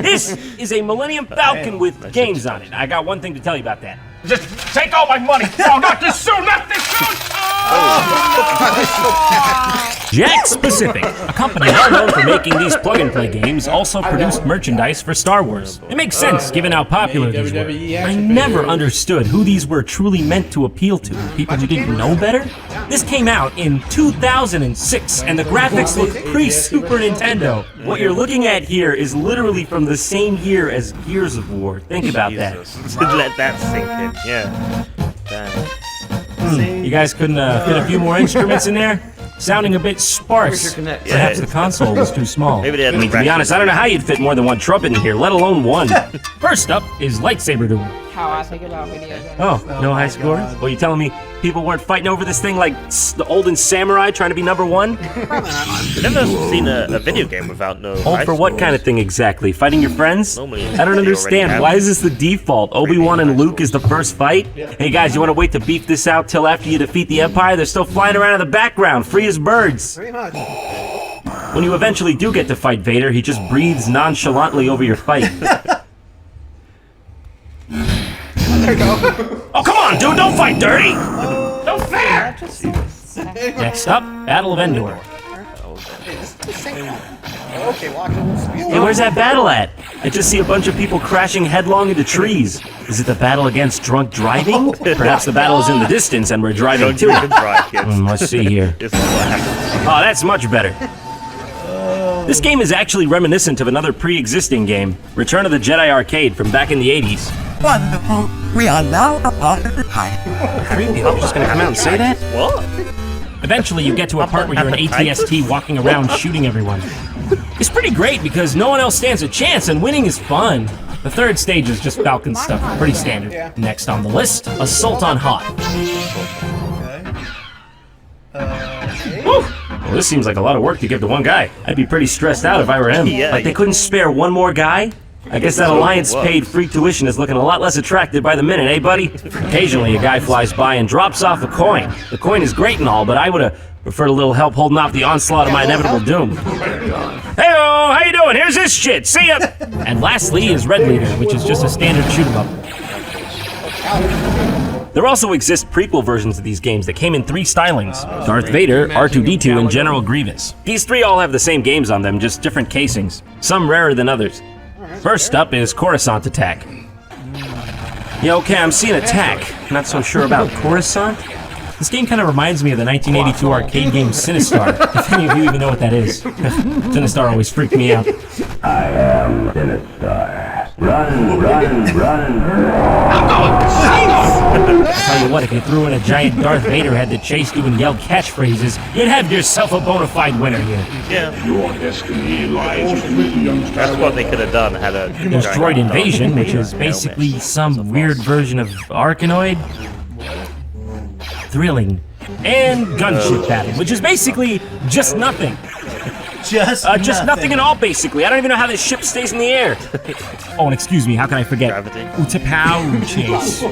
This is a Millennium Falcon with games on it. I got one thing to tell you about that. Just take all my money! No, not this soon! Not this soon! Jack Specific, a company well known for making these plug-and-play games, also produced merchandise for Star Wars. It makes sense given how popular these were. I never understood who these were truly meant to appeal to. People who didn't know better? This came out in 2006, and the graphics look pre-Super Nintendo. What you're looking at here is literally from the same year as Gears of War. Think about that. Let that sink in, yeah. Damn. You guys couldn't fit a few more instruments in there? Sounding a bit sparse. Perhaps the console was too small. Maybe they had I mean, to be honest, I don't know how you'd fit more than one trumpet in here, let alone one. First up is lightsaber duel. How I think about video games. Oh, no high scores? Well, you telling me people weren't fighting over this thing like the olden samurai trying to be number one? I've never seen a video game without no Hold for what kind of thing exactly? Fighting your friends? Normally, I don't understand. Why is this the default? Obi-Wan and Luke is the first fight? Hey guys, you want to wait to beef this out till after you defeat the Empire? They're still flying around in the background, free as birds. Pretty much. When you eventually do get to fight Vader, he just breathes nonchalantly over your fight. There you go. Oh, come on, dude, don't fight dirty! No fair! Next up, Battle of Endor. Okay, watch it. Hey, where's that battle at? I just see a bunch of people crashing headlong into trees. Is it the battle against drunk driving? Perhaps the battle is in the distance and we're driving too. Let's see here. Oh, that's much better. This game is actually reminiscent of another pre-existing game, Return of the Jedi Arcade from back in the 80s. Wonderful. We are now a part of the time. Creepy, I'm just gonna come out and say that? What? Eventually, you get to a part where you're an ATST walking around shooting everyone. It's pretty great because no one else stands a chance and winning is fun. The third stage is just Falcon stuff, pretty standard. Next on the list, Assault on Hoth. Woo! Well, this seems like a lot of work to give to one guy. I'd be pretty stressed out if I were him. Yeah, like they couldn't spare one more guy? I guess that Alliance-paid free tuition is looking a lot less attractive by the minute, eh, buddy? Occasionally, a guy flies by and drops off a coin. The coin is great and all, but I would have preferred a little help holding off the onslaught of my inevitable doom. Hey-oh, how you doing? Here's this shit. See ya! And lastly is Red Leader, which is just a standard shoot-'em-up. There also exist prequel versions of these games that came in 3 stylings: Darth Vader, R2-D2, and General Grievous. These 3 all have the same games on them, just different casings, some rarer than others. First up is Coruscant Attack. Yeah, okay, I'm seeing Attack. Not so sure about Coruscant. This game kind of reminds me of the 1982 arcade game Sinistar, if any of you even know what that is. Sinistar always freaked me out. I am Sinistar. Run, run, run. I'm going! Tell you what, if you threw in a giant Darth Vader head that chased you and yelled catchphrases, you'd have yourself a bona fide winner here. Yeah. Your destiny lies with young. That's what they could have done. Had a There's Droid Invasion, which is basically some weird version of Arkanoid. Thrilling. And Gunship Battle, which is basically just nothing. Just nothing at all, basically. I don't even know how this ship stays in the air. Oh, and excuse me, how can I forget? Gravity. Utapow chase.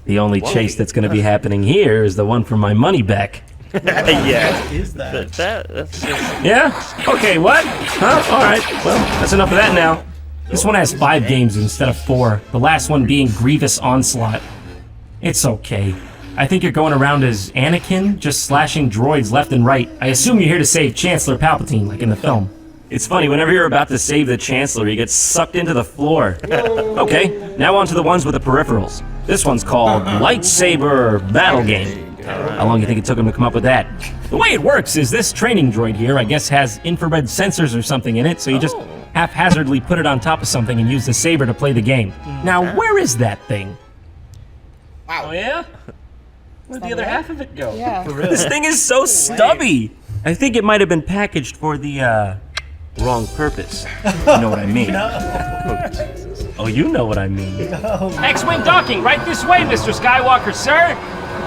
The only chase that's going to be happening here is the one for my money back. Yeah. What is that? That's just... Yeah? Okay, what? Huh? Alright, well, that's enough of that now. This one has 5 games instead of 4, the last one being Grievous Onslaught. It's okay. I think you're going around as Anakin, just slashing droids left and right. I assume you're here to save Chancellor Palpatine, like in the film. It's funny, whenever you're about to save the Chancellor, he gets sucked into the floor. Okay, now on to the ones with the peripherals. This one's called Lightsaber Battle Game. How long do you think it took him to come up with that? The way it works is this training droid here, I guess, has infrared sensors or something in it, so you just haphazardly put it on top of something and use the saber to play the game. Now, where is that thing? Wow. Oh, yeah? Where'd the other half of it go? Yeah. This thing is so stubby. I think it might have been packaged for the, wrong purpose. You know what I mean? Oh, you know what I mean. X-Wing docking, right this way, Mr. Skywalker, sir!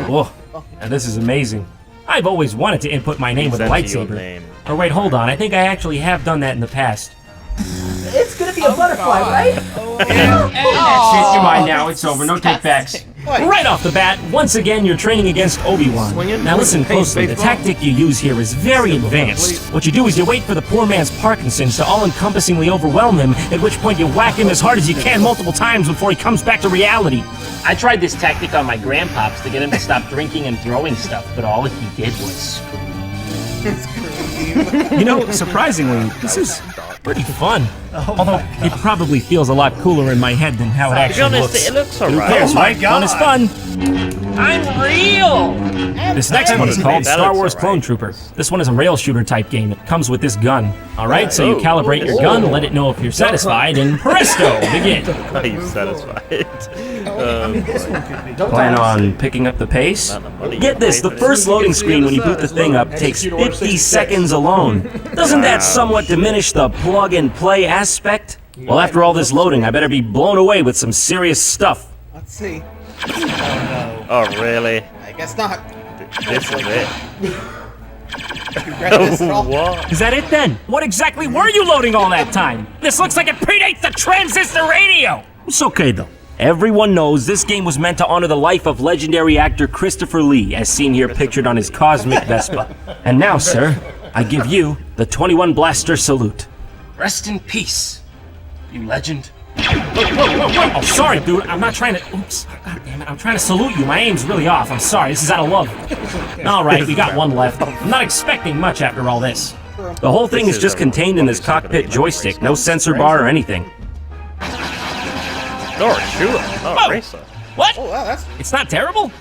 Whoa, now this is amazing. I've always wanted to input my name with a lightsaber. Or wait, hold on, I think I actually have done that in the past. It's gonna be a butterfly, right? And that's it, you're mine now, it's over, no take backs. Right off the bat, once again, you're training against Obi-Wan. Now listen closely, the tactic you use here is very advanced. What you do is you wait for the poor man's Parkinson's to all-encompassingly overwhelm him, at which point you whack him as hard as you can multiple times before he comes back to reality. I tried this tactic on my grandpops to get him to stop drinking and throwing stuff, but all he did was scream. You know, surprisingly, this is pretty fun. Although it probably feels a lot cooler in my head than how it To be actually honest, looks. it looks Who alright. cares, Oh my right? Fun is fun. I'm real! This next one is called That Star looks Wars alright. Clone Trooper. This one is a rail shooter type game. It comes with this gun. Alright, so you calibrate your gun, let it know if you're satisfied, and presto, begin. Are you satisfied? Plan on picking up the pace? Get this, the first loading screen when you boot the thing up takes 50 seconds alone. Doesn't that somewhat diminish the plug and play aspect? Well, after all this loading, I better be blown away with some serious stuff. Let's see. Oh Oh, really? no. I guess not. This is it. You read this at all? What? Is that it then? What exactly were you loading all that time? This looks like it predates the transistor radio! It's okay though. Everyone knows this game was meant to honor the life of legendary actor Christopher Lee, as seen here pictured on his cosmic Vespa. And now, sir, I give you the 21 Blaster salute. Rest in peace, you legend. Oh, sorry, dude. I'm not trying to. Oops. God damn it. I'm trying to salute you. My aim's really off. I'm sorry. This is out of love. All right, we got one left. I'm not expecting much after all this. The whole thing is just contained in this cockpit joystick. No sensor bar or anything. Not a shooter, not a racer. What? Oh, wow, that's It's not terrible?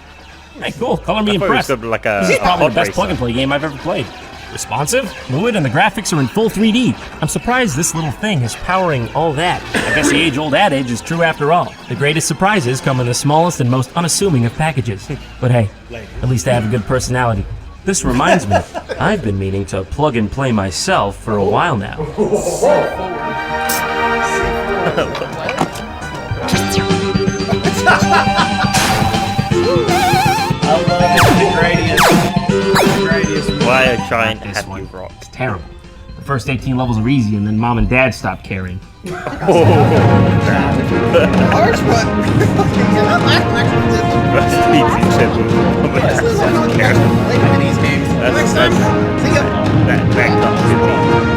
Hey, cool. Color me I thought it was impressed. gonna be like a This is probably pod the best racer. plug-and-play game I've ever played. Responsive, fluid, and the graphics are in full 3D. I'm surprised this little thing is powering all that. I guess the age-old adage is true after all. The greatest surprises come in the smallest and most unassuming of packages. But hey, at least I have a good personality. This reminds me, I've been meaning to plug and play myself for a while now. Why a giant This happy one. rock? It's terrible. The first 18 levels are easy, and then mom and dad stopped caring. harsh, but you're not laughing actually. That's easy simple. This is like play minis games. That's- Next time, see ya. That comes in.